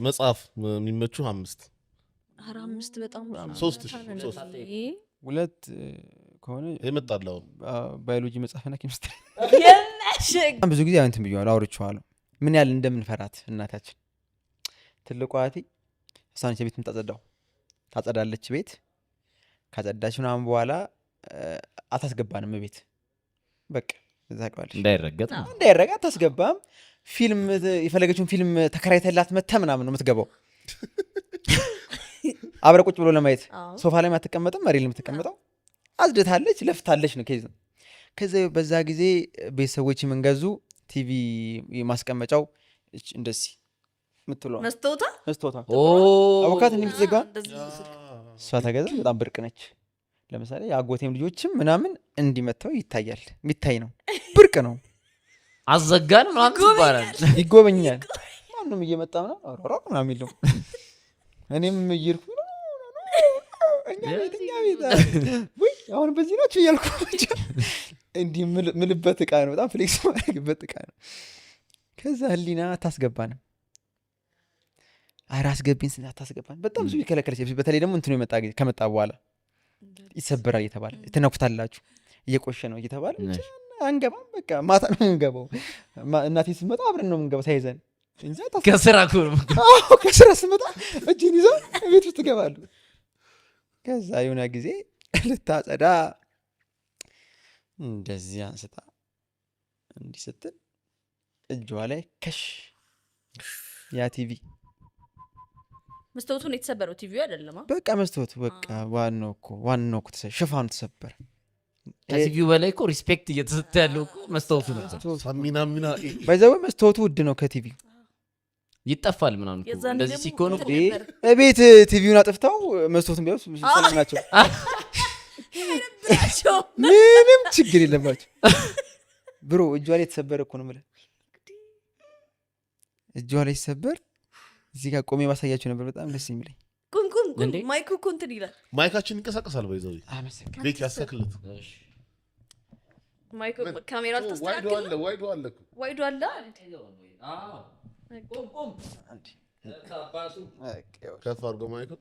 መጽሐፍ የሚመቹ 5 5 በጣም 3 ሁለት ከሆነ የመጣለው ባዮሎጂ መጽሐፍና ኬሚስትሪ የማሸግ ብዙ ጊዜ እንትን ብየዋለሁ አውርቼዋለሁ ምን ያህል እንደምንፈራት እናታችን ትልቋ እህቴ እሷን ቤት ታጸዳለች ቤት ካጸዳች ምናምን በኋላ አታስገባንም ቤት በቃ ተዛቀዋለች እንዳይረጋ አታስገባም ፊልም የፈለገችውን ፊልም ተከራይተላት መተ ምናምን ነው የምትገባው አብረ ቁጭ ብሎ ለማየት ሶፋ ላይ ማትቀመጥም መሬት ላይ የምትቀመጠው አዝደታለች ለፍታለች ነው ከዛ በዛ ጊዜ ቤተሰቦች መንገዙ ቲቪ ማስቀመጫው እንደዚህ ምትለው መስቶታ አቦካት እንደምትዘጋ እሷ ተገዛ በጣም ብርቅ ነች ለምሳሌ ያጎቴም ልጆችም ምናምን እንዲመጣው ይታያል የሚታይ ነው ብርቅ ነው አዘጋን ምናምን ይባላል ይጎበኛል ማንንም እየመጣ ምናምን ምናምን ይለው እኔም ይርኩ እኛ ቤት ወይ አሁን በዚህ ነው እያልኩ እንዲ ምልበት ዕቃ ነው በጣም ፍሌክስ ማድረግበት ዕቃ ነው ከዛ ህሊና ታስገባንም አራስ ገቢን አታስገባን በጣም ብዙ ይከለከለች በተለይ ደግሞ እንትኑ የመጣ ጊዜ ከመጣ በኋላ ይሰበራል እየተባለ ተነኩታላችሁ እየቆሸ ነው እየተባለ አንገባም በቃ ማታ ነው እንገባው እናቴ ስትመጣ አብረን ነው እንገባው ሳይዘን እንጂ ከስራ ኩል ከስራ ስትመጣ እጅን ይዘው ቤት ውስጥ ገባሉ ከዛ የሆነ ጊዜ ልታጸዳ እንደዚህ አንስታ እንዲህ ስትል እጇ ላይ ከሽ ያ ቲቪ መስታወቱ ነው የተሰበረው ቲቪው አይደለም በቃ መስታወቱ በቃ ዋናው እኮ ሽፋኑ ተሰበረ ከቲቪው በላይ እኮ ሪስፔክት እየተሰጠ ያለው እኮ መስታወቱ ነው ሳሚናሚና ባይዘው መስታወቱ ውድ ነው ከቲቪው ይጣፋል ምናምን እንደዚህ ሲኮን እኮ እቤት ቲቪውን አጥፍተው መስታወቱን ቢያውስ ሰላም ናቸው ምንም ችግር የለባቸው ብሮ እጇ ላይ የተሰበረ እኮ ነው ማለት እጇ ላይ ተሰበር እዚህ ጋር ቆሜ ማሳያችሁ ነበር በጣም ደስ የሚለኝ ቁም ማይኩ ኮንትሪ ይላል ማይካችን እንቀሳቀሳል ባይዘው ቤት ያስተክልት ማይኩ ካሜራ ተስተካክለ ዋይዶ አለ ቁም ከፍ አድርጎ ማይኩ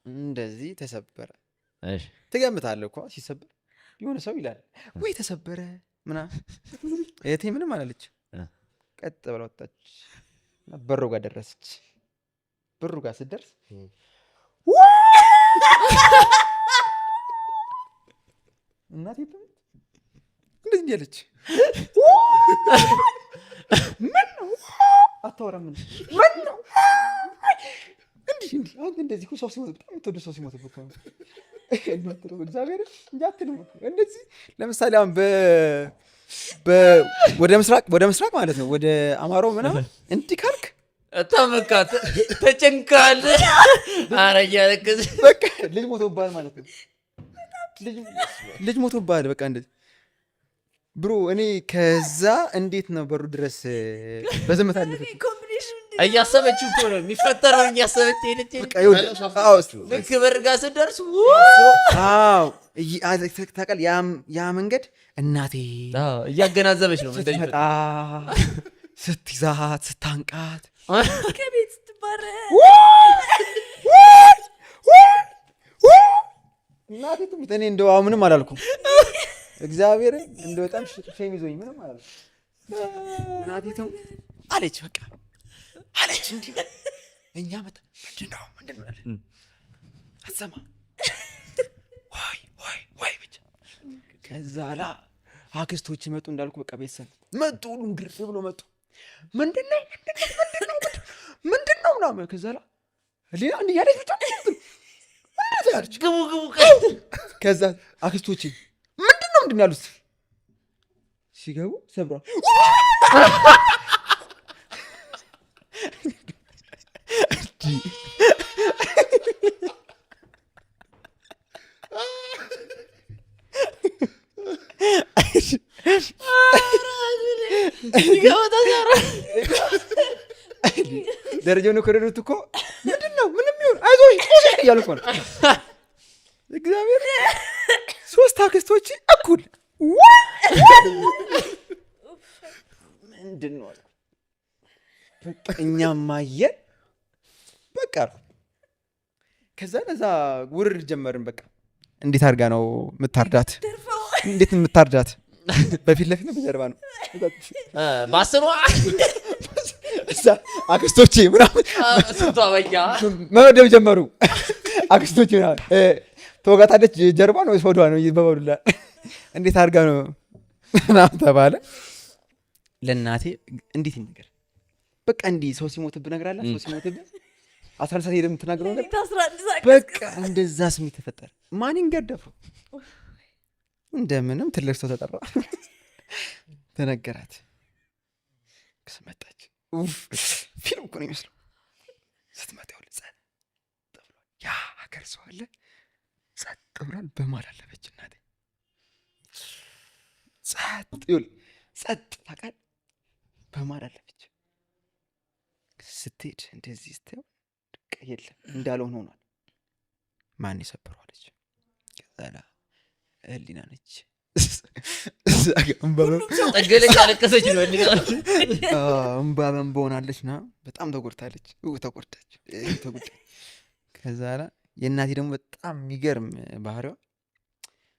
እንደዚህ ተሰበረ ትገምታለህ እኮ ሲሰበር የሆነ ሰው ይላል ወይ ተሰበረ ምናምን እህቴ ምንም አላለች ቀጥ ብላ ወጣች በሩ ጋር ደረሰች በሩ ጋር ስትደርስ እናቴ እንደዚህ ያለች ምን ነው አታወራም ምን ነው እንዲህ አንተ እንደዚህ ሰው ሲሞት በጣም ተወደ ሰው ሲሞት ነው እግዚአብሔር እንጃት ነው እንደዚህ ለምሳሌ አሁን ወደ ምስራቅ ማለት ነው ወደ አማራው ምናምን እንዲህ ካልክ ተመካተ ተጨንቃል አረኛ ለከዝ በቃ ልጅ ሞቶባል ማለት ነው ልጅ ሞቶባል በቃ እንደዚህ ብሮ እኔ ከዛ እንዴት ነው በሩ ድረስ በዝምታ አለፈች እያሰበችው እኮ ነው የሚፈጠረው እያሰበች ሄደች በቃ ይኸውልህ ልክ በር ጋር ስትደርስ ታውቃል ያ መንገድ እናቴ እያገናዘበች ነው ስትመጣ ስትይዛት ስታንቃት ከቤት ስትባረ እናቴ ትሙት እኔ እንደው ምንም አላልኩም እግዚአብሔር እንደው በጣም ሼም ይዞኝ ምንም አላልኩም እናቴ ትሙት አለች በቃ አለች እንዲህ እኛ መጣ ምንድን ነው አለ አትሰማ ወይ ብቻ ከዛ ላ አክስቶች መጡ እንዳልኩ በቃ ቤተሰብ መጡ ሁሉም ግር ብሎ መጡ ምንድነው ምናምን ከዛ ላ ሌላ እንዲህ ያለች ብቻ ግቡ ከዛ አክስቶች ምንድን ያሉት ሲገቡ ሰብሯል ደረጃውን ከረዱት እኮ ምንድነው ምንም ይሁን አይዞሽ እያሉ እኮ ነው እግዚአብሔር ሶስት አክስቶች እኩል ምንድነው እኛም አየን በቃ። ከዛ ለዛ ውርድ ጀመርን። በቃ እንዴት አድርጋ ነው የምታርዳት? እንዴት የምታርዳት? በፊት ለፊት ነው በጀርባ ነው ባስሯ እዛ አክስቶቼ ምናምን መመደብ ጀመሩ። አክስቶቼ ምናምን ተወጋታለች ጀርባ ነው ወይስ ሆዷ ነው ይበበሉላ እንዴት አድርጋ ነው ምናምን ተባለ። ለእናቴ እንዴት ይነገር በቃ እንዲህ ሰው ሲሞትብህ ነገር አለ። ሰው ሲሞትብህ 11 ሰዓት ሄደህ የምትናገረው ነገር በቃ እንደዛ ስሜት ተፈጠረ። ማን ይንገደፈው እንደምንም ትልቅ ሰው ተጠራ ተነገራት። ስመጣች ፊልም እኮ ነው የሚመስለው። ስትመጣ ይኸውልህ ጸጥ ብሏል። ያ ሀገር ሰው አለ ጸጥ ብሏል። በማል አለፈች እናቴ ጸጥ ይኸውልህ ጸጥ ታውቃለህ። በማል አለፈች። ስትሄድ እንደዚህ ስትሄድ የለም እንዳልሆነ ሆኗል። ማን የሰበረዋለች? ከዛ ህሊና ነች። ጠገለች አለቀሰች ነው እምባ በእምባ ሆናለች ና በጣም ተጎድታለች። ተጎድታች። ከዛ የእናቴ ደግሞ በጣም የሚገርም ባህሪዋ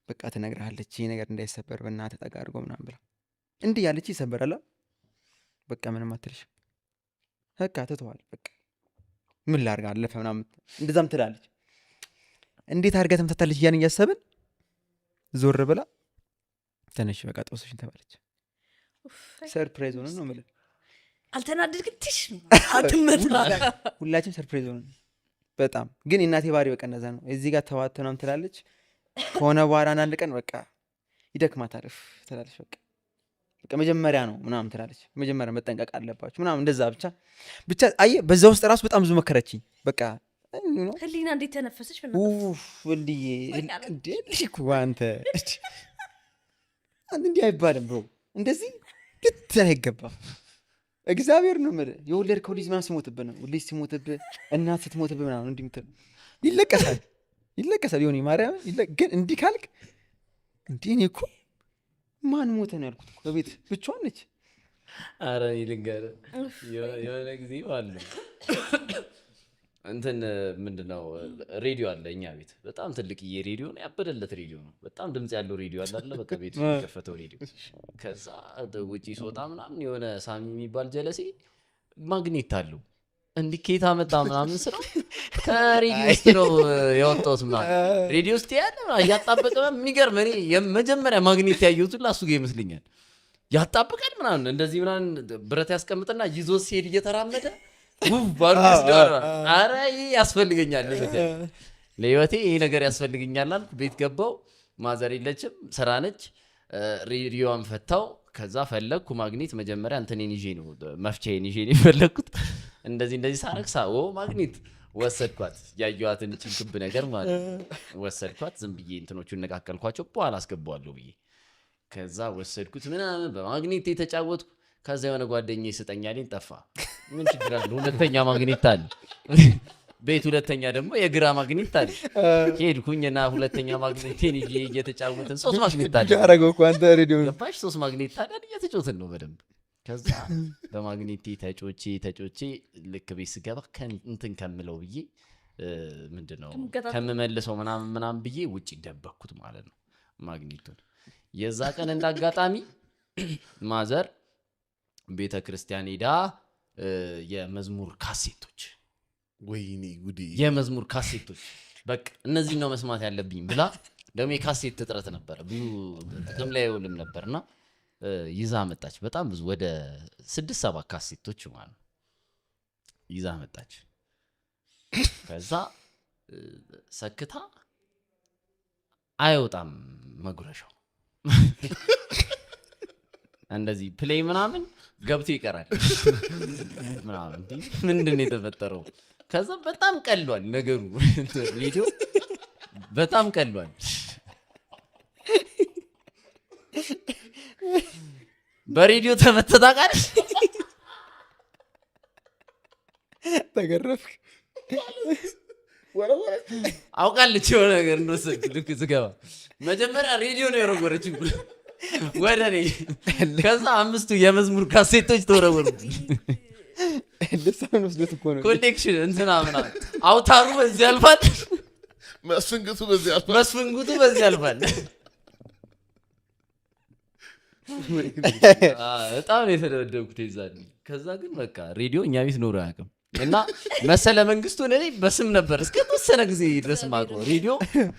በቃ ትነግርሃለች ይህ ነገር እንዳይሰበር በእናትህ ጠጋ አድርጎ ምናምን ብላ እንዲህ ያለች ይሰበራል። በቃ ምንም አትልሽም። በቃ ትተዋል። በቃ ምን ላድርግ አለፈ ምናምን እንደዛም ትላለች። እንዴት አድርጋ ተምታታለች እያን እያሰብን ዞር ብላ ተነሽ በቃ ጥብስሽን ተባለች። ሰርፕራይዝ ሆነን ነው የምልህ። አልተናደድክም? ትሽ አትመታ። ሁላችን ሰርፕራይዝ ሆነን በጣም ግን የእናቴ ባህሪ በቃ እነዛ ነው። እዚህ ጋር ተዋት ምናምን ትላለች። ከሆነ በኋላ አንድ ቀን በቃ ይደክማታል ትላለች። በቃ መጀመሪያ ነው ምናምን ትላለች። መጀመሪያ መጠንቀቅ አለባችሁ ምናምን እንደዛ ብቻ አየህ። በዛ ውስጥ ራሱ በጣም ብዙ መከረችኝ። በቃ ህሊና እንዴት ተነፈሰች? ወልዬ አንተ እንዲህ አይባልም ብሮ፣ እንደዚህ ልትል አይገባም። እግዚአብሔር ነው የምልህ። የወለድከው ልጅ ምናምን ሲሞትብህ ነው ልጅ ሲሞትብህ እናት ስትሞትብህ ምናምን እንዲህ የምትል ይለቀሳል የሆነ ማርያም። ግን እንዲህ ካልክ እንዲህ እኔ እኮ ማን ሞተ ነው ያልኩት። በቤት ብቻዋን ነች። ኧረ እኔ ልንገርህ የሆነ ጊዜ አለ እንትን ምንድን ነው ሬዲዮ አለ እኛ ቤት። በጣም ትልቅዬ ሬዲዮ ነው፣ ያበደለት ሬዲዮ ነው። በጣም ድምፅ ያለው ሬዲዮ አለ በቃ ቤት የሚከፈተው ሬዲዮ። ከዛ ውጪ ስወጣ ምናምን የሆነ ሳሚ የሚባል ጀለሴ ማግኔት አለው እንዲህ ከየት አመጣ ምናምን ስለው ከሬዲዮ ውስጥ ነው ያወጣሁት ምናምን። ሬዲዮ ውስጥ ያለ እያጣበቀ የሚገርም እኔ የመጀመሪያ ማግኔት ያየሁት ሁላ እሱ ጋር ይመስለኛል። ያጣብቃል ምናምን እንደዚህ ምናምን ብረት ያስቀምጥና ይዞ ሲሄድ እየተራመደ ኧረ ይህ ያስፈልገኛል ለህይወቴ ይህ ነገር ያስፈልገኛል አልኩ። ቤት ገባው። ማዘር የለችም ስራ ነች። ሬዲዮን ፈታው። ከዛ ፈለግኩ ማግኔት። መጀመሪያ እንትኔን ይዤ ነው መፍቻዬን ይዤ ነው የፈለግኩት። እንደዚህ ሳረግ ማግኔት ወሰድኳት። ያየኋትን ችግብ ነገር ማለት ወሰድኳት። ዝም ብዬ እንትኖቹ እነቃቀልኳቸው በኋላ አስገባዋለሁ ብዬ። ከዛ ወሰድኩት ምናምን በማግኔት የተጫወትኩ። ከዛ የሆነ ጓደኛዬ ስጠኛልኝ ጠፋ። ምን ችግር አለ? ሁለተኛ ማግኔት አለ ቤት። ሁለተኛ ደግሞ የግራ ማግኔት አለ። ሄድኩኝና ሁለተኛ ማግኔቴን ይዤ እየተጫወትን 3 ማግኔት አለ ያረገው እኮ አንተ ሬዲዮ ገባሽ? 3 ማግኔት አለ እየተጫወትን ነው በደንብ። ከዛ በማግኔቴ ተጮቼ ልክ ቤት ስገባ እንትን ከምለው ብዬ ምንድነው ከምመልሰው ምናምን ብዬ ውጭ ደበኩት ማለት ነው ማግኔቱን። የዛ ቀን እንዳጋጣሚ ማዘር ቤተ ክርስቲያን ሄዳ የመዝሙር ካሴቶች ወይኔ ጉዲ የመዝሙር ካሴቶች በቃ እነዚህ ነው መስማት ያለብኝ ብላ ደግሞ የካሴት እጥረት ነበር ብዙ ጥቅም ላይ አይውልም ነበርና ይዛ መጣች። በጣም ብዙ ወደ 6-7 ካሴቶች ማለት ይዛ መጣች። ከዛ ሰክታ አይወጣም መጉረሻው እንደዚህ ፕሌይ ምናምን ገብቶ ይቀራል ምናምን። ምንድን ነው የተፈጠረው? ከዛ በጣም ቀሏል ነገሩ። ሬዲዮ በጣም ቀሏል። በሬዲዮ ተመተታ ቃል ተገረፍክ። አውቃለች የሆነ ነገር እንደወሰድክ። ልክ ስገባ መጀመሪያ ሬዲዮ ነው የወረወረችው ወደ እኔ። ከዛ 5 የመዝሙር ካሴቶች ተወረወሩ። ልሳን ወስዶት እኮ ነው ኮኔክሽን እንትና ምናምን አውታሩ በዚህ ያልፋል መስፍንግቱ በዚህ ያልፋል በጣም ነው የተደበደብኩት ይዛል ከዛ ግን በቃ ሬዲዮ እኛ ቤት ኖሮ አያውቅም እና መሰለ መንግስቱን እኔ በስም ነበር እስከ ተወሰነ ጊዜ ድረስ ማውቀው ሬዲዮ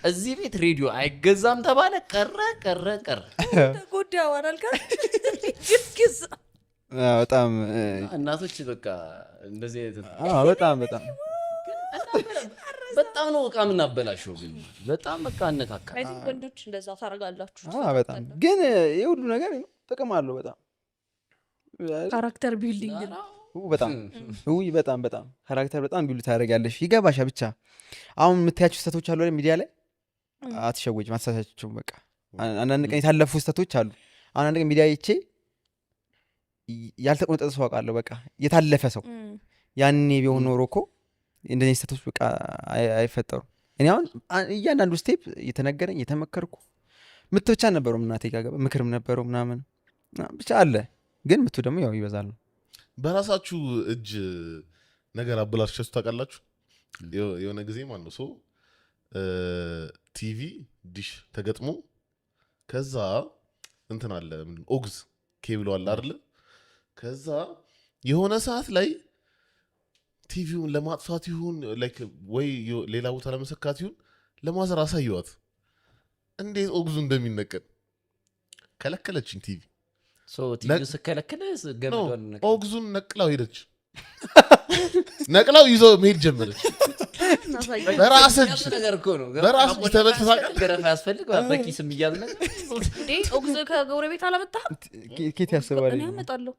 እዚህ ቤት ሬዲዮ አይገዛም ተባለ ቀረ ተጎዳው አላልካ ግስግስ በጣም እናቶች በቃ እንደዚህ በጣም ነው በቃ ምን አበላሽው ግን በጣም በቃ አነካካ አይ ቲንክ ወንዶች እንደዛ ታረጋላችሁ በጣም ግን የሁሉ ነገር ጥቅም አለው በጣም ካራክተር ቢልዲንግ ነው በጣም ካራክተር በጣም ቢልድ ታደርጋለሽ ይገባሻ ብቻ አሁን የምታያቸው ስህተቶች አሉ አይደል ሚዲያ ላይ አትሸወጅ ማሳሳቻቸው በቃ አንዳንድ ቀን የታለፉ ስህተቶች አሉ አንዳንድ ቀን ሚዲያ ይቼ ያልተቆነጠጠ ሰው አውቃለሁ በቃ የታለፈ ሰው ያኔ ቢሆን ኖሮ እኮ እንደዚህ ስህተቶች በቃ አይፈጠሩም እኔ አሁን እያንዳንዱ ስቴፕ እየተነገረኝ እየተመከርኩ ምት ብቻ ነበረው እናቴ ጋር ምክርም ነበረው ምናምን ብቻ አለ ግን ምቱ ደግሞ ያው ይበዛል በራሳችሁ እጅ ነገር አበላሽታችሁ ታውቃላችሁ የሆነ ጊዜ ማለት ነው ቲቪ ዲሽ ተገጥሞ ከዛ እንትን አለ ኦግዝ ኬብሉ አለ አይደል ከዛ የሆነ ሰዓት ላይ ቲቪውን ለማጥፋት ይሁን ላይክ ወይ ሌላ ቦታ ለመሰካት ይሁን ለማዘር አሳየዋት እንዴት ኦግዙ እንደሚነቀል ከለከለችኝ ቲቪ ቲቪ ስከለከለስ ገመዷን ኦግዙን ነቅላው ሄደች ነቅላው ይዞ መሄድ ጀመረች በራስህ ነገር እኮ ነው በራስህ ተበጥፋቀ ገረፋ ያስፈልግ በኪስም ይያዝ ነገር እንዴ ኦግዝ ከጎረቤት አላመጣህም ኬት ያስባል እኔ አመጣለሁ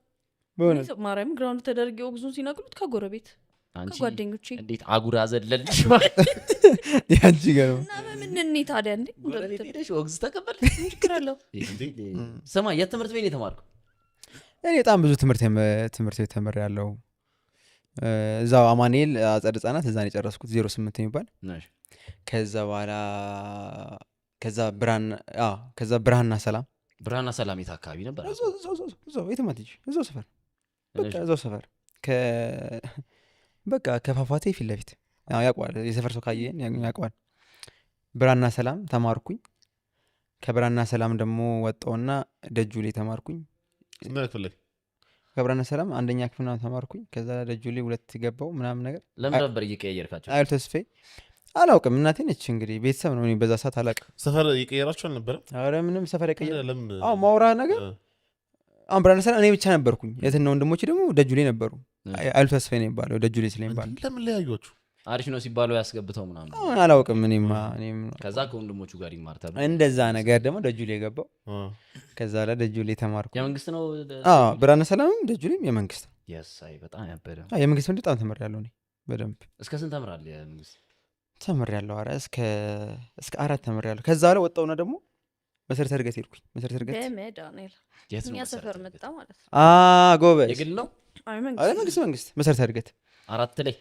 በእውነት ማርያም ግራውንድ ተደርጌ ኦግዙን ሲነቅሉት ከጎረቤት ከጓደኞቼ እንዴት አጉራ ዘለልሽ ያንቺ ገር ነው እና ምን እኔ ታዲያ እንዴ ጎረቤት ሄደሽ ኦግዝ ተቀበል ችግር አለው ስማ የትምህርት ቤት የተማርከው እኔ በጣም ብዙ ትምህርት ቤት ተምሬያለሁ እዛው አማኑኤል አጸደ ህጻናት እዛን የጨረስኩት 08 የሚባል ከዛ በኋላ ከዛ ብርሃንና ሰላም የት አካባቢ ነበር እዛው የትማትጅ እዛው ሰፈር በቃ እዛው ሰፈር በቃ ከፋፋቴ ፊት ለፊት ያውቀዋል የሰፈር ሰው ካየን ያውቀዋል ብርሃንና ሰላም ተማርኩኝ ከብርሃንና ሰላም ደግሞ ወጣውና ደጁ ላይ ተማርኩኝ ከብርሃንና ሰላም አንደኛ ክፍል ነው ተማርኩኝ ከዛ ደጁ ላይ 2 ገባው ምናምን ነገር ለምን ነበር እየቀየርካቸው አይል ተስፋዬ አላውቅም እናቴ ነች እንግዲህ ቤተሰብ ነው እኔ በዛ ሰዓት አላውቅም ሰፈር እየቀየራችሁ አልነበረም አረ ምንም ሰፈር እየቀየረ ማውራ ነገር ብርሃንና ሰላም እኔ ብቻ ነበርኩኝ የትና ወንድሞቼ ደግሞ ደጁ ላይ ነበሩ አይል ተስፋዬ ነው የሚባለው ደጁ ላይ ስለሚባል ለምን ለያዩአችሁ አሪፍ ነው ሲባለው ያስገብተው ምናምን አላውቅም እኔም ከዛ ከወንድሞቹ ጋር ይማርታል እንደዛ ነገር ደግሞ ደጁ ላይ ገባው ከዛ ላይ ደጁ ላይ ተማርኩ የመንግስት ነው ብርሃንና ሰላም ደጁ ላይ የመንግስት ያሳይ በጣም ያበደ የመንግስት ነው በጣም ተመርያለሁ እኔ በደንብ እስከ ስንት ተምራለህ የመንግስት ተምሬያለሁ አረ እስከ 4 ተምሬያለሁ ከዛ ላይ ወጣውና ደግሞ መሰረተ እድገት ሄድኩኝ መሰረተ እድገት በመዳኔል እኛ ሰፈር መጣ ማለት ጎበዝ የግል ነው መንግስት መሰረተ እድገት 4 ላይ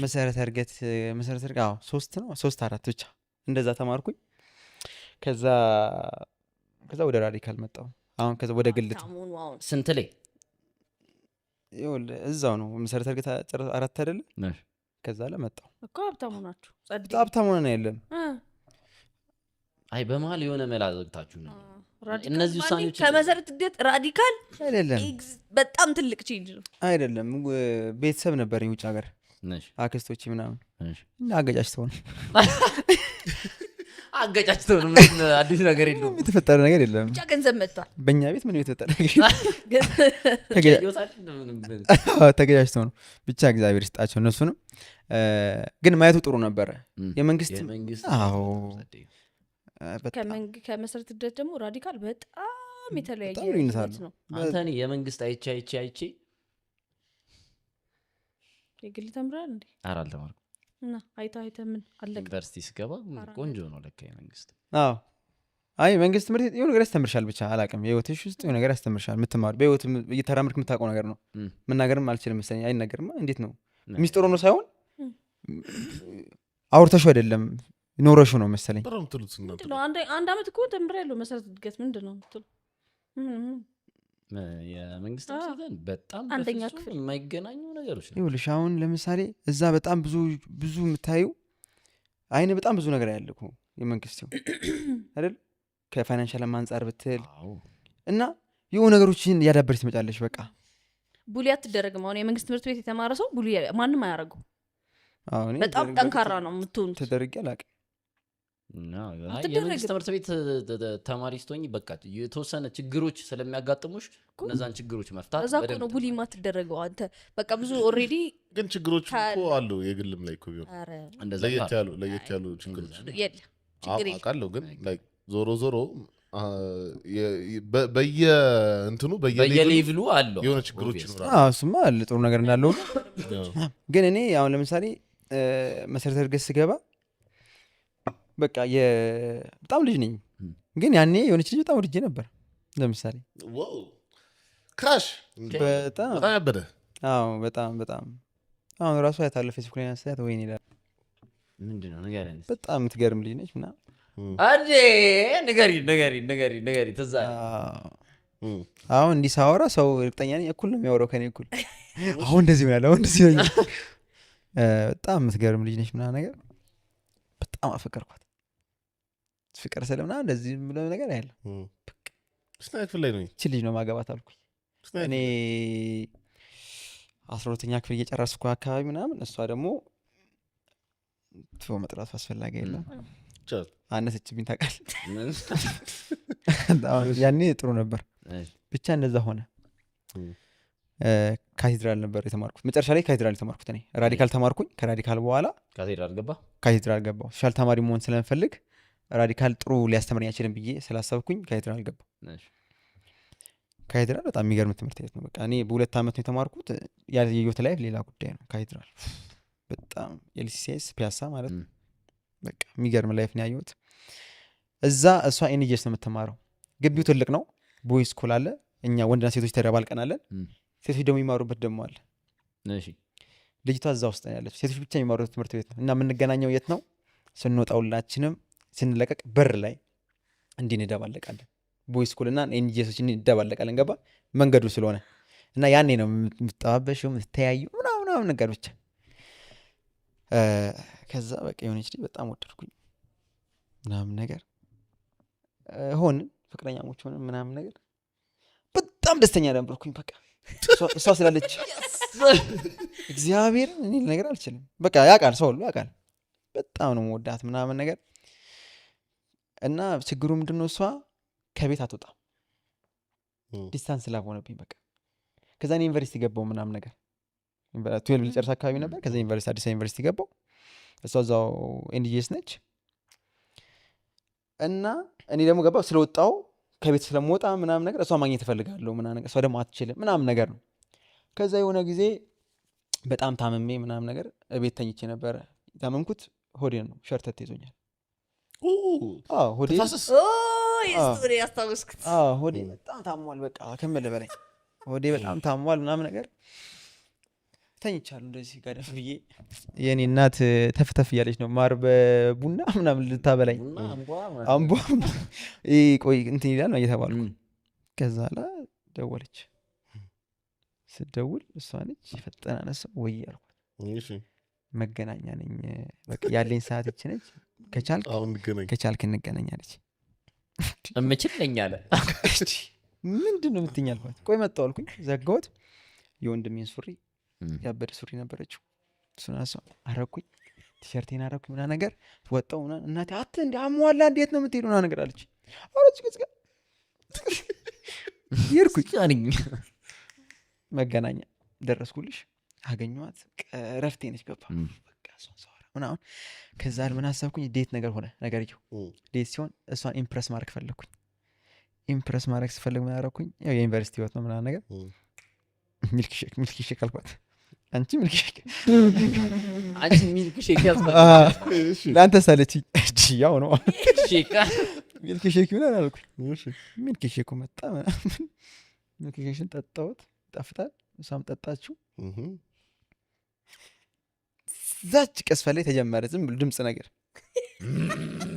መሰረተ እድገት 3 4 ብቻ እንደዛ ተማርኩኝ ከዛ ወደ ራዲካል መጣሁ አሁን ከዛ ወደ ግልት ስንት ላይ እዛው ነው መሰረተ እድገት 4 አይደለ ከዛ ለመጣሁ እኮ ሀብታሙ ናችሁ ሀብታሙ ነው የለም አይ በመሃል የሆነ መላ ዘግታችሁ ነው እነዚህ ውሳኔዎች ከመሰረት እድገት ራዲካል አይደለም በጣም ትልቅ ቼንጅ ነው አይደለም ቤተሰብ ነበረኝ ውጭ ሀገር አክስቶች ምናምን አገጫጭተው ነው አገጫጭተው ነው አዲስ ነገር የለውም የተፈጠረ ነገር የለም ብቻ ገንዘብ መጥቷል በእኛ ቤት ምንም የተፈጠረ ተገጫጭተው ነው ብቻ እግዚአብሔር ይስጣቸው እነሱንም ግን ማየቱ ጥሩ ነበረ የመንግስት ከመሰረት እድገት ደግሞ ራዲካል በጣም የተለያየ ነው አንተ እኔ የመንግስት አይቼ የግል ተምራል እንዴ ኧረ አልተማርኩም እና አይታ ምን አለቀ ዩኒቨርሲቲ ስገባ ቆንጆ ነው ለካ የመንግስት አይ መንግስት ትምህርት የሆነ ነገር ያስተምርሻል ብቻ አላውቅም የህይወትሽ ውስጥ የሆነ ነገር ያስተምርሻል የምትማር በህይወት እየተራመድክ የምታውቀው ነገር ነው መናገርም አልችልም መሰለኝ አይነገርማ እንዴት ነው ሚስጥሩ ነው ሳይሆን አውርተሽው አይደለም ኖረሽው ነው መሰለኝ አንድ አመት እኮ ተምሬያለሁ መሰረት እድገት ምንድን ነው የምትለው የመንግስት ትምህርት ቤት በጣም አንደኛ በፍጹም ክፍል የማይገናኙ ነገሮች ነው። ይኸውልሽ አሁን ለምሳሌ እዛ በጣም ብዙ የምታዩ አይን በጣም ብዙ ነገር ያለ እኮ የመንግስት ሲሆን አይደል ከፋይናንሻል አንጻር ብትል እና የሆኑ ነገሮችን እያዳበረች ትመጫለሽ። በቃ ቡሊ አትደረግም። አሁን የመንግስት ትምህርት ቤት የተማረ ሰው ቡሊ ማንም አያደርገው። አሁን በጣም ጠንካራ ነው የምትሆኑት። ተደርጌ አላውቅም። የመንግስት ትምህርት ቤት ተማሪ ስትሆኝ በቃ የተወሰነ ችግሮች ስለሚያጋጥሙሽ እነዛን ችግሮች መፍታት እዛ እኮ ነው ቡሊ ማትደረገው አንተ። በቃ ብዙ ኦልሬዲ ግን ችግሮች እኮ አሉ የግልም ላይ እኮ ቢሆን ለየት ያሉ ችግሮች አውቃለሁ። ግን ዞሮ በየእንትኑ በየሌቭሉ አለው የሆነ ችግሮች ይኖራሉ። እሱማ አለ ጥሩ ነገር እንዳለው። ግን እኔ አሁን ለምሳሌ መሰረተ እድገት ስገባ በቃ በጣም ልጅ ነኝ፣ ግን ያኔ የሆነች ልጅ በጣም ወድጄ ነበር። ለምሳሌ ክራሽ በጣም ያበደ በጣም አሁን ራሱ ያታለ ፌስቡክ ላይ አንስታት ወይኔ ይላል። ምንድነው ንገረኝ። በጣም የምትገርም ልጅ ነች ምናምን አንዴ ንገሪ ትዝ አሁን እንዲህ ሳወራ ሰው እርግጠኛ ነኝ እኩል ነው የሚያወራው ከኔ እኩል። አሁን እንደዚህ ይሆናል፣ አሁን እንደዚህ ይሆናል። በጣም የምትገርም ልጅ ነች ምናምን ነገር በጣም አፈቀርኳት። ፍቅር ስለምና እንደዚህ ብለው ነገር ያለ ክፍል ላይ ነው እቺ ልጅ ነው ማገባት አልኩኝ። እኔ 12ኛ ክፍል እየጨረስኩ አካባቢ ምናምን፣ እሷ ደግሞ ትፎ መጥራቱ አስፈላጊ የለም አነሰችብኝ ታውቃለህ። ያኔ ጥሩ ነበር ብቻ እንደዛ ሆነ። ካቴድራል ነበር የተማርኩት መጨረሻ ላይ ካቴድራል የተማርኩት እኔ ራዲካል ተማርኩኝ። ከራዲካል በኋላ ካቴድራል ገባሁ። ሶሻል ተማሪ መሆን ስለምፈልግ ራዲካል ጥሩ ሊያስተምረኝ አይችልም ብዬ ስላሰብኩኝ ካቴድራል ገባሁ። ካቴድራል በጣም የሚገርም ትምህርት ቤት ነው። በቃ እኔ በ2 ዓመት ነው የተማርኩት። የህይወት ላይ ሌላ ጉዳይ ነው። ካቴድራል በጣም ኤልሲሲኤስ ፒያሳ ማለት ነው። በቃ የሚገርም ላይፍ ነው ያየሁት እዛ። እሷ ኤንጂኤስ ነው የምትማረው። ግቢው ትልቅ ነው። ቦይ ስኩል አለ። እኛ ወንድና ሴቶች ተደባልቀናለን። ሴቶች ደግሞ የሚማሩበት ደግሞ አለ። ልጅቷ እዛ ውስጥ ነው ያለች። ሴቶች ብቻ የሚማሩበት ትምህርት ቤት ነው። እና የምንገናኘው የት ነው? ስንወጣ ሁላችንም ስንለቀቅ በር ላይ እንዲህ እንደባለቃለን። ቦይ ስኩል እና ኤንጂኤሶች እንደባለቃለን። ገባ መንገዱ ስለሆነ እና ያኔ ነው የምትጠባበሽው የምትተያዩ ምናምን ነገር ብቻ። ከዛ በቃ የሆነች ልጅ በጣም ወደድኩኝ ምናምን ነገር ሆንን፣ ፍቅረኛሞች ሆንን ምናምን ነገር። በጣም ደስተኛ ነበርኩኝ። በቃ እሷ ስላለች እግዚአብሔር እኔ ነገር አልችልም። በቃ ያውቃል፣ ሰው ሁሉ ያውቃል። በጣም ነው መወዳት ምናምን ነገር እና ችግሩ ምንድነው እሷ ከቤት አትወጣም፣ ዲስታንስ ስላልሆነብኝ በቃ። ከዛ እኔ ዩኒቨርሲቲ ገባው ምናምን ነገር 12 ልጨርስ አካባቢ ነበር። ከዛ ዩኒቨርሲቲ አዲስ ዩኒቨርሲቲ ገባው። እሷ እዛው ኤንጂኤስ ነች እና እኔ ደግሞ ገባው ስለወጣው ከቤት ስለምወጣ ምናምን ነገር እሷ ማግኘት እፈልጋለሁ ምናምን ነገር። እሷ ደግሞ አትችልም ምናምን ነገር ነው። ከዛ የሆነ ጊዜ በጣም ታመሜ ምናምን ነገር እቤት ተኝቼ ነበረ። ታመምኩት ሆዴን ነው ሸርተት ይዞኛል። ሆዴ ሆዴ በጣም ታሟል። በቃ ከምልህ በላይ ሆዴ በጣም ታሟል ምናምን ነገር። ተኝቻለሁ እንደዚህ ጋደፍ ብዬ። የኔ እናት ተፍተፍ እያለች ነው ማር በቡና ምናምን ልታበላኝ አምቧ ቆይ እንትን ይላል ነው እየተባልኩ። ከዛ ላ ደወለች። ስደውል እሷ ነች። ፈጠና ነሳ ወይ አልኳት። መገናኛ ነኝ በቃ ያለኝ ሰዓት ይች ነች። ከቻልክ እንገናኛለች። እምችል ነኝ አለ። ምንድን ነው የምትይኝ አልኳት። ቆይ መጣሁ አልኩኝ። ዘጋሁት። የወንድሜን ሱሪ ያበደ ሱሪ ነበረችው። እሱን አረኩኝ፣ ቲሸርቴን አረኩኝ ምናምን ነገር ወጣሁ። እናቴ አት እንደ አሟላ እንዴት ነው የምትሄዱ ምናምን ነገር አለች። አረች ገጽጋ ይርኩኝ መገናኛ ደረስኩልሽ። አገኘኋት። ረፍቴ ነች። ገባ በቃ እሷን ሰዋራ ምናምን። ከዛ ምን አሰብኩኝ፣ ዴት ነገር ሆነ ነገርየው። ዴት ሲሆን እሷን ኢምፕረስ ማድረግ ፈለግኩኝ። ኢምፕረስ ማድረግ ስፈልግ ምን አደረኩኝ፣ ያው የዩኒቨርሲቲ ህይወት ነው ምናምን ነገር። ሚልክሼክ አልኳት። አንቺ ሚልክሼክ ለአንተ ሳለችኝ ያው ነው ሚልክሼክ ምናምን አልኩኝ። ሚልክሼኩ መጣ ምናምን። ሚልክሼክሽን ጠጣሁት፣ ይጣፍጣል። እሷም ጠጣችው። ዛች ቀስፈ ላይ ተጀመረ ዝም ብሎ ድምፅ ነገር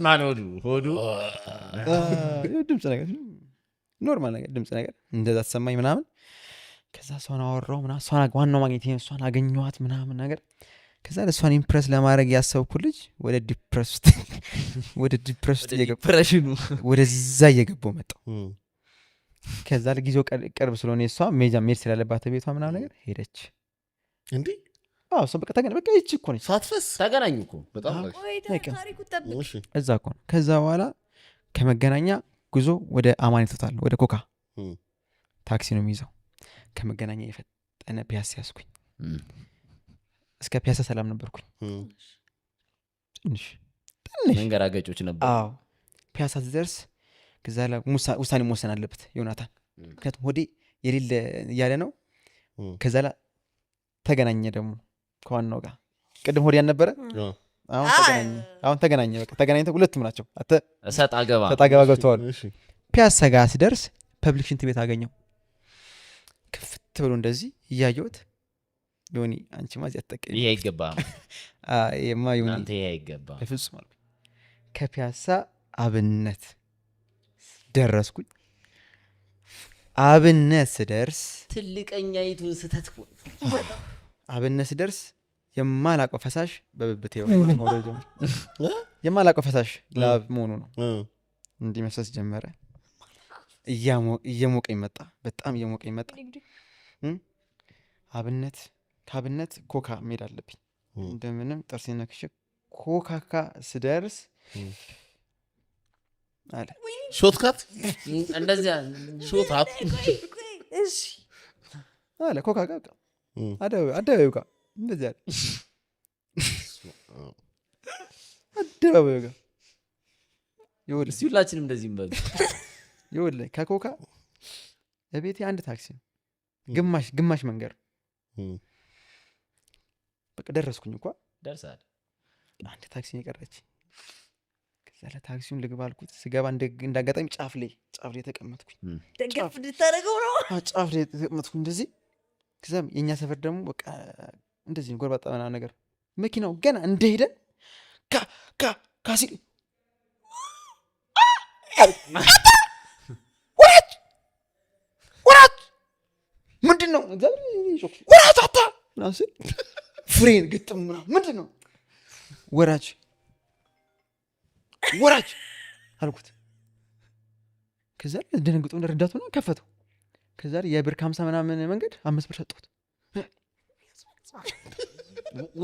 ማን ሆዱ ድምፅ ነገር ኖርማል ነገር ድምፅ ነገር እንደዛ ተሰማኝ ምናምን። ከዛ እሷን አወራው ምናምን እሷን ዋናው ማግኘት እሷን አገኘኋት ምናምን ነገር። ከዛ እሷን ኢምፕረስ ለማድረግ ያሰብኩ ልጅ ወደ ዲፕረስ ውስጥ ዲፕሬሽኑ ወደዛ እየገባሁ መጣሁ። ከዛ ለጊዜው ቅርብ ስለሆነ እሷ መሄድ ስላለባት ቤቷ ምናምን ነገር ሄደች። እንዴ እሷ በቃ በቃ ይቺ እኮ ነች ሳትፈስ ተገናኙ እኮ በጣም እዛ እኮ ነው። ከዛ በኋላ ከመገናኛ ጉዞ ወደ አማን ይቶታል ወደ ኮካ ታክሲ ነው የሚይዘው። ከመገናኛ የፈጠነ ፒያሳ ያስኩኝ። እስከ ፒያሳ ሰላም ነበርኩኝ። ትንሽ መንገራገጮች ነበር። ፒያሳ ትደርስ ከዛ ላይ ውሳኔ መወሰን አለበት ዮናታን፣ ምክንያቱም ሆዴ የሌለ እያለ ነው። ከዛ ላይ ተገናኘ ደግሞ ከዋናው ጋር ቅድም ሆዴ ያልነበረ አሁን ተገናኘ። በቃ ተገናኝተው ሁለቱም ናቸው እሰጥ አገባ ገብተዋል። ፒያሳ ጋር ሲደርስ ፐብሊክ ሽንት ቤት አገኘው። ክፍት ብሎ እንደዚህ እያየሁት ዮኒ አንቺ ማዚ አትጠቀሚ፣ ይሄ አይገባም፣ አንተ ይሄ አይገባም በፍጹም አልኩኝ። ከፒያሳ አብነት ደረስኩኝ። አብነት ስደርስ ትልቀኛይቱን ስተት አብነት ስደርስ የማላቀው ፈሳሽ በብብቴ የማላቀው ፈሳሽ ላብ መሆኑ ነው እንዲህ መፍሰስ ጀመረ። እየሞቀኝ መጣ፣ በጣም እየሞቀኝ መጣ። ከአብነት ኮካ መሄድ አለብኝ እንደምንም ጥርሴ ነክሼ ኮካካ ስደርስ አለ ሾትካት እንደዚያ ሾታት አለ ኮካካ አደባባዩ ጋር እንደዚህ አለ አደባባዩ ጋር እስቲ ሁላችንም እንደዚህ እንበሉ። ይኸውልህ ከኮካ ለቤቴ አንድ ታክሲ ነው፣ ግማሽ መንገድ በቃ ደረስኩኝ። እንኳ ደርሳል። አንድ ታክሲ የቀረች። ከዛ ለታክሲውን ልግባ አልኩት። ስገባ እንዳጋጣሚ ጫፍ ላይ ተቀመጥኩኝ። ደገፍ እንድታደርገው ነው ጫፍ ላይ ተቀመጥኩኝ እንደዚህ። ከዛም የእኛ ሰፈር ደግሞ በቃ እንደዚህ ጎርባጣ ምናምን ነገር። መኪናው ገና እንደሄደ ካሲ ወራጅ ምንድን ነው ወራጅ አታ ምናምን ስል ፍሬን ግጥም ምናምን ምንድን ነው ወራጅ አልኩት። ከዛ ደነግጦ ረዳቱ ነው ከፈተው። ከዛ የብር 50 ምናምን መንገድ 5 ብር ሰጠሁት።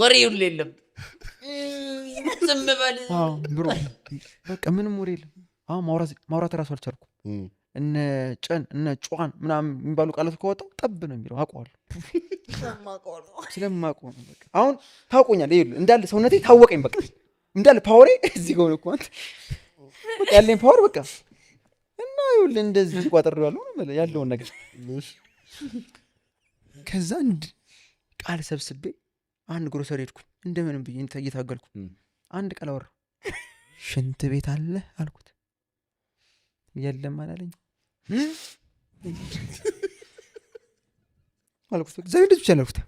ወሬ ሁሉ የለም ዝም በል ብሮ በቃ ምንም ወሬ የለም። አሁን ማውራት እራሱ አልቻልኩም። እነ ጨዋን ምናምን የሚባሉ ቃላት ከወጣው ጠብ ነው የሚለው አውቀዋለሁ። ስለማውቀው ነው በቃ አሁን ታውቆኛል። ይኸውልህ እንዳለ ሰውነቴ ታወቀኝ። በቃ እንዳለ ፓወሬ እዚህ ጋር ነው እኮ አንተ በቃ ያለኝ ፓወር በቃ እና ይኸውልህ እንደዚህ ቋጥሬዋለሁ ያለውን ነገር። ከዛ ቃል ሰብስቤ አንድ ግሮሰሪ ሄድኩኝ። እንደምንም ብዬ እየታገልኩ አንድ ቃል አወራሁ። ሽንት ቤት አለ አልኩት። የለም አላለኝ አልኩት። እግዚአብሔር ልጅ ብቻ አልኩት።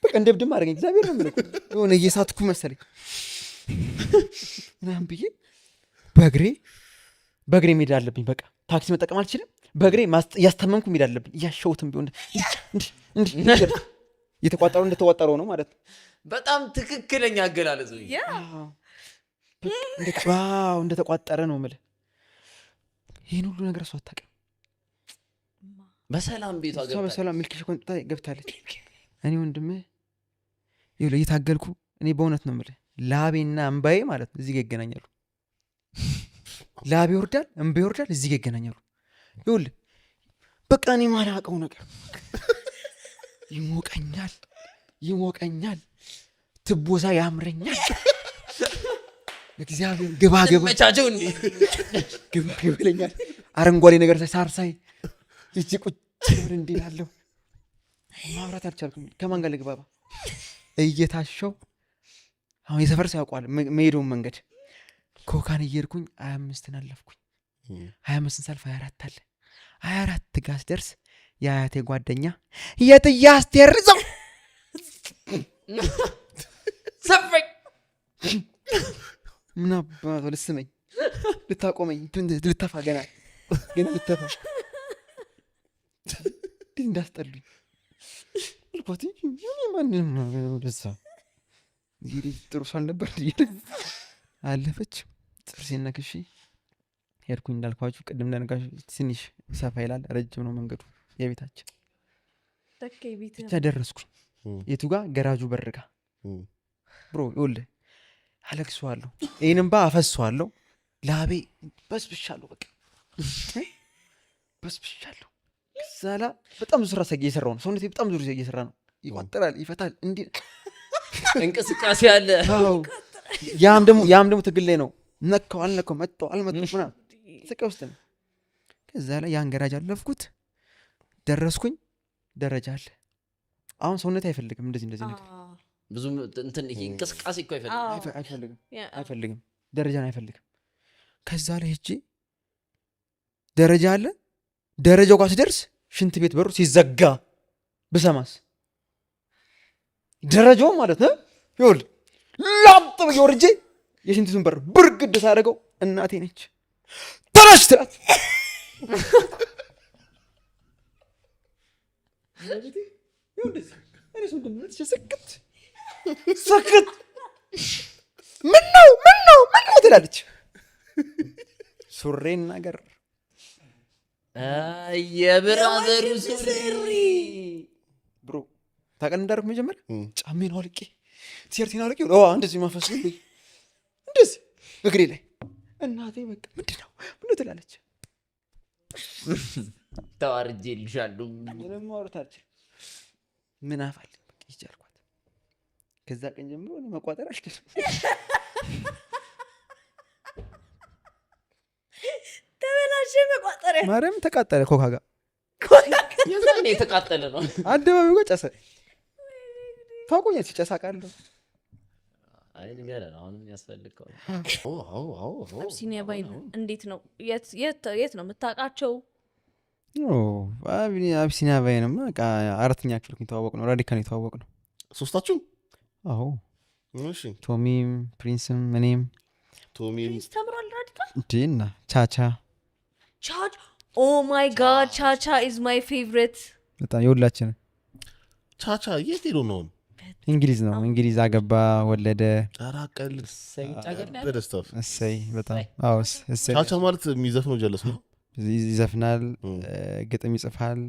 በቃ እንደ ብድም አደረገኝ። እግዚአብሔር ነው የምልህ የሆነ እየሳትኩ መሰለኝ ምናምን ብዬ በእግሬ መሄድ አለብኝ። በቃ ታክሲ መጠቀም አልችልም። በእግሬ እያስታመምኩ መሄድ አለብኝ። እያሸውትም ቢሆን እየተቋጠረው እንደተቋጠረው ነው ማለት ነው። በጣም ትክክለኛ አገላለጽ እንደተቋጠረ ነው የምልህ። ይህን ሁሉ ነገር እሷ አታውቅም። በሰላም ቤቷ በሰላም ሚልክሽ ቆንጥታ ገብታለች። እኔ ወንድምህ ይኸውልህ እየታገልኩ እኔ በእውነት ነው የምልህ ላቤና እምባዬ ማለት ነው እዚህ ጋር ይገናኛሉ። ላቤ ይወርዳል፣ እምባዬ ይወርዳል፣ እዚህ ጋር ይገናኛሉ። ይኸውልህ በቃ እኔ ማላውቀው ነገር ይሞቀኛል፣ ትቦሳ ያምረኛል። እግዚአብሔር ግባ መቻቸው ግባ ይለኛል። አረንጓዴ ነገር ሳር ሳይ እቺ ቁጭ ብር እንዲህ አለው። ማውራት አልቻልኩም። ከማን ጋር ልግባባ? እየታሸው አሁን የሰፈር ሰው ያውቀዋል መሄዱን መንገድ። ኮካን እየሄድኩኝ 25ን አለፍኩኝ። 25ን ሳልፍ 24 አለ። 24 ጋር ስደርስ የአያቴ ጓደኛ የጥያ አስቴርዘው ሰፈኝ ምን አባቷ ልስመኝ ልታቆመኝ ልተፋ ገና ልተፋ እንዴት እንዳስጠሉኝ ልኳት ማንም ደሳ ይሄ ጥሩ ሰው አልነበር አለፈች። ጥርሴን ነክሼ ሄድኩኝ። እንዳልኳችሁ ቅድም እንደነጋሽ ትንሽ ሰፋ ይላል፣ ረጅም ነው መንገዱ የቤታችን። ብቻ ደረስኩኝ። የቱ ጋር? ገራጁ በርጋ ብሮ ይኸውልህ፣ አለቅሰዋለሁ፣ ይህንም ባ አፈሰዋለሁ፣ ላቤ በስብሻለሁ፣ በቃ በስብሻለሁ። ዛላ በጣም ብዙ ስራ እየሰራሁ ነው። ሰውነቴ በጣም ብዙ እየሰራ ነው። ይቋጠራል፣ ይፈታል፣ እንዲህ እንቅስቃሴ አለ። ያም ደግሞ ትግል ላይ ነው። ነካው አልነካው፣ መጣው አልመጣው ምናምን ስቃይ ውስጥ ነው። ከዛ ላይ ያን ገራጅ አለፍኩት፣ ደረስኩኝ። ደረጃ አለ። አሁን ሰውነቴ አይፈልግም እንደዚህ ነገር ብዙ እንትን ይሄ እንቅስቃሴ እኮ አይፈልግም፣ ደረጃን አይፈልግም። ከዛ ላይ ሄጄ ደረጃ አለ። ደረጃው ጋር ስደርስ ሽንት ቤት በሩ ሲዘጋ ብሰማስ? ደረጃው ማለት ነው ይኸውልህ፣ ላጥ ብዬ ወርጄ የሽንቱን በር ብርግድ ሳደርገው እናቴ ነች። ተነሽ ትላት ስክት ምነው ትላለች። ሱሬን ነገር የብራዘሩ ሱሪ ብሮ ታውቃለህ እንዳደረኩ መጀመሪያ ጫሜን አውልቄ ቲሸርቴን አውልቄ እንደዚህ ማፈስ እንደዚህ እግሬ ላይ እናቴ በቃ ምንድነው ትላለች። ተዋርጄ ልሻለሁ ማውረታች ምን አፋል ይቻልኳት። ከዛ ቀን ጀምሮ መቋጠር አልችልም። ተበላሸ መቋጠሪያ። ማርያም ተቃጠለ። ኮካ ጋር የዛኔ የተቃጠለ ነው። አደባባዩ ጋር ጨሰ። ታውቁኛል ሲጨሳ ቃለሁ። አይ ንገረን አሁን ያስፈልገው። አብሲኒያ ባይን እንዴት ነው? የት ነው የምታውቃቸው? አብሲኒያ ባይንማ በቃ አራተኛ ክፍል የተዋወቅ ነው። ራዲካል የተዋወቅ ነው ሶስታችሁ? አዎ እሺ። ቶሚም ፕሪንስም እኔም። ፕሪንስ ተምሯል ራዲካል እንዴና ቻቻ ኦ ማይ ጋድ ቻቻ ኢዝ ማይ ፌቨሪት። በጣም የሁላችንም ቻቻ የት ሄዶ ነው? እንግሊዝ ነው። እንግሊዝ አገባ፣ ወለደ። ራቀል በደስታፍ እሰይ በጣም አዎ። እሰይ ቻቻ ማለት የሚዘፍነው ጀለስ ነው። ይዘፍናል፣ ግጥም ይጽፋል፣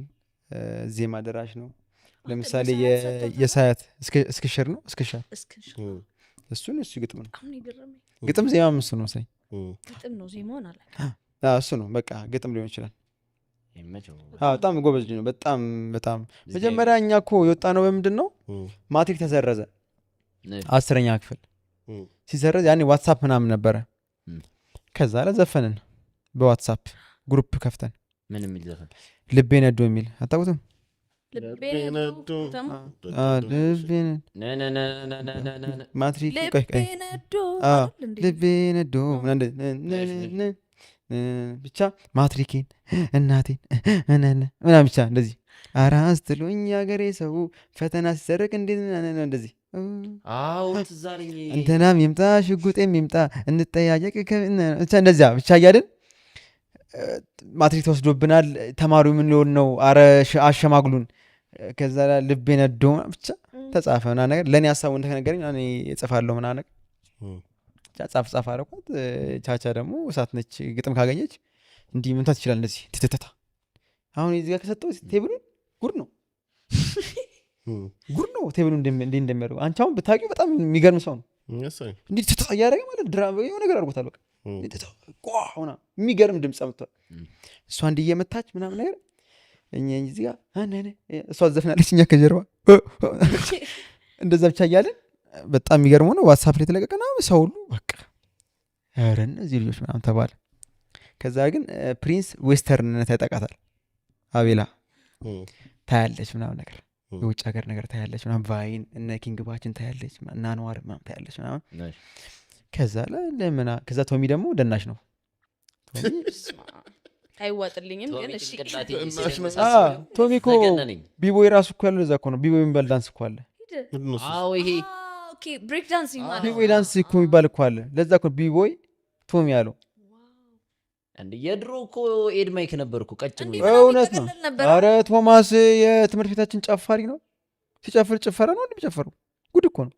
ዜማ ደራሽ ነው። ለምሳሌ የሳያት እስክሽር ነው። እስክሻር እሱ ግጥም ነው። ግጥም ዜማም እሱ ነው። ሳይ ግጥም ነው ዜማውን አለ እሱ ነው። በቃ ግጥም ሊሆን ይችላል። በጣም ጎበዝ ነው። በጣም መጀመሪያ እኛ እኮ የወጣ ነው በምንድን ነው? ማትሪክ ተሰረዘ 10ኛ ክፍል ሲሰረዝ ያኔ ዋትሳፕ ምናምን ነበረ። ከዛ ላይ ዘፈንን በዋትሳፕ ግሩፕ ከፍተን። ምን የሚል ዘፈን? ልቤ ነዶ የሚል አታውቁትም? ማትሪክ ልቤ ነዶ ብቻ ማትሪኬን እናቴን ምናምን ብቻ እንደዚህ አራስ ትሉኝ ያገሬ ሰው ፈተና ሲሰረቅ እንዴት እንደዚህ እንትናም ይምጣ ሽጉጤም ይምጣ እንጠያየቅ ብቻ እንደዚያ ብቻ እያልን ማትሪክ ተወስዶብናል። ተማሪው ምን ሊሆን ነው? አረ አሸማግሉን። ከዛ ልቤ ነዶ ብቻ ተጻፈ ምናምን ነገር። ለእኔ ሀሳቡ እንደተነገረኝ እኔ እጽፋለሁ ምናምን ነገር ጻፍ አረኳት። ቻቻ ደግሞ እሳት ነች። ግጥም ካገኘች እንዲህ መምታት ይችላል። እንደዚህ ትትተታ አሁን እዚህ ጋር ከሰጠው ቴብሉን ጉድ ነው ቴብሉ እንዲህ እንደሚያደርገው። አንቺ አሁን ብታውቂው በጣም የሚገርም ሰው ነው። እንዲህ ትትታ እያደረገ ማለት የሆነ ነገር አድርጎታል። በቃ ሆና የሚገርም ድምፅ አምጥቷል። እሷ እንዲህ እየመታች ምናምን ነገር እኛ እዚህ ጋር እሷ ዘፍናለች፣ እኛ ከጀርባ እንደዛ ብቻ እያለን በጣም የሚገርመው ነው። ዋትሳፕ ላይ የተለቀቀ ነው። ሰው ሁሉ በቃ ኧረ እነዚህ ልጆች ምናምን ተባለ። ከዛ ግን ፕሪንስ ዌስተርንነት ያጠቃታል። አቤላ ታያለች ምናምን ነገር የውጭ ሀገር ነገር ታያለች ምናምን። ቫይን እነ ኪንግ ባችን ታያለች እና አንዋር ምናምን ታያለች ምናምን። ከዛ ለምና ከዛ ቶሚ ደግሞ ደናሽ ነው። አይዋጥልኝም ግን እሺ። ቶሚ እኮ ቢቦይ ራሱ እኮ ያለው እዛ እኮ ነው። ቢቦይ የሚባል ዳንስ እኮ አለ። ይሄ ብሬክ ዳንስ ቢቦይ ዳንስ እኮ የሚባል እኮ አለ። ለዛ እኮ ቢቦይ ቶሚ ያለው እንደ የድሮ እኮ ኤድ ማይክ ነበር እኮ ቀጭን ነው። እውነት ነው። ኧረ ቶማስ የትምህርት ቤታችን ጨፋሪ ነው። ሲጨፍር ጭፈራ ነው እንደሚጨፈረው ጉድ እኮ ነው።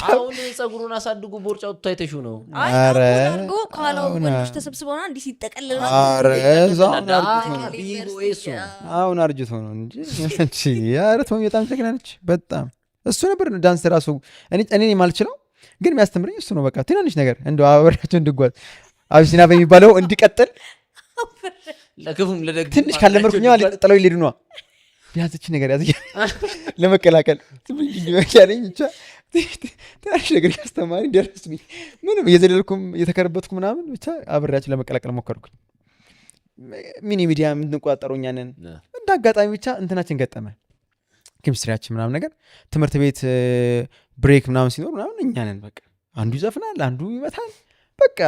አሁን ጸጉሩን አሳድጎ ቦርጫ ወጥቶ አይተሽው ነው። ኧረ ከኋላው ወንዶች ተሰብስበውና እንዲህ ሲጠቀልል አሁን አርጅቶ ነው እንጂ ኧረ ቶሚ በጣም ጀግና ነች። በጣም እሱ ነበር ዳንስ ራሱ እኔ የማልችለው ግን የሚያስተምረኝ እሱ ነው። በቃ ትናንሽ ነገር እንደው አበራቸው እንድጓዝ አቢሲና በሚባለው እንዲቀጥል ለክፉም ለደግ ትንሽ ካለመርኩኛ ጥለው ሊሄዱ ነዋ። ቢያንስች ነገር ያዝ ለመቀላቀል ያለኝ ብቻ ትናንሽ ነገር ያስተማሪ ደረስኩኝ። ምንም እየዘለልኩም እየተከረበትኩ ምናምን ብቻ አብሬያችን ለመቀላቀል ሞከርኩኝ። ሚኒ ሚዲያ የምንቆጣጠረው እኛ ነን። እንደ አጋጣሚ ብቻ እንትናችን ገጠመ ኬሚስትሪያችን ምናምን ነገር ትምህርት ቤት ብሬክ ምናምን ሲኖር ምናምን እኛ ነን በቃ አንዱ ይዘፍናል አንዱ ይመታል በቃ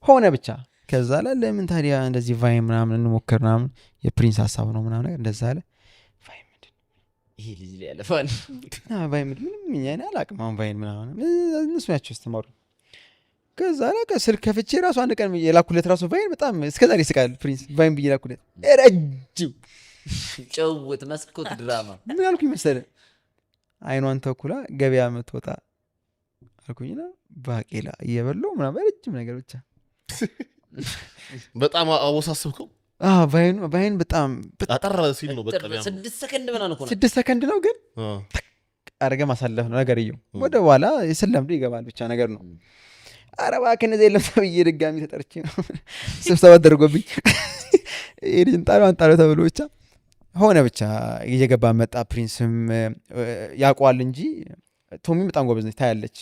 ሆነ ብቻ። ከዛ ላይ ለምን ታዲያ እንደዚህ ቫይን ምናምን እንሞክር ምናምን የፕሪንስ ሀሳብ ነው ምናምን ነገር እንደዛ አለ። ቫይን ምንድን ይሄ ልጅ ላይ ያለፋል ቫይን ምንድን ምንም እኛ አላቅም አሁን ቫይን ምናምን እነሱ ናቸው ያስተማሩ። ከዛ ላይ ስልክ ከፍቼ ራሱ አንድ ቀን የላኩለት ራሱ ቫይን በጣም እስከዛሬ ይስቃል። ፕሪንስ ቫይን ብዬ ላኩለት ረጅም ጭውት መስኮት ድራማ ምን አልኩኝ መሰለህ አይኗን ተኩላ ገበያ ምትወጣ አልኩኝና ባቄላ እየበላሁ ምናምን ረጅም ነገር ብቻ በጣም አወሳሰብከው። ቫይን በጣም አጠር ሲል ነው በቃ 6 ሰከንድ ምናምን እኮ ነው 6 ሰከንድ ነው ግን አረገ ማሳለፍ ነው ነገርየው። ወደ በኋላ የሰላምዶ ይገባል ብቻ ነገር ነው። ኧረ እባክህ እነዚህ የለም ተብዬ ድጋሚ ተጠርቼ ነው ስብሰባ ተደርጎብኝ ይሄን ጣሉ ተብሎ ብቻ ሆነ ብቻ እየገባ መጣ። ፕሪንስም ያውቀዋል እንጂ ቶሚ በጣም ጎበዝ ነች ታያለች።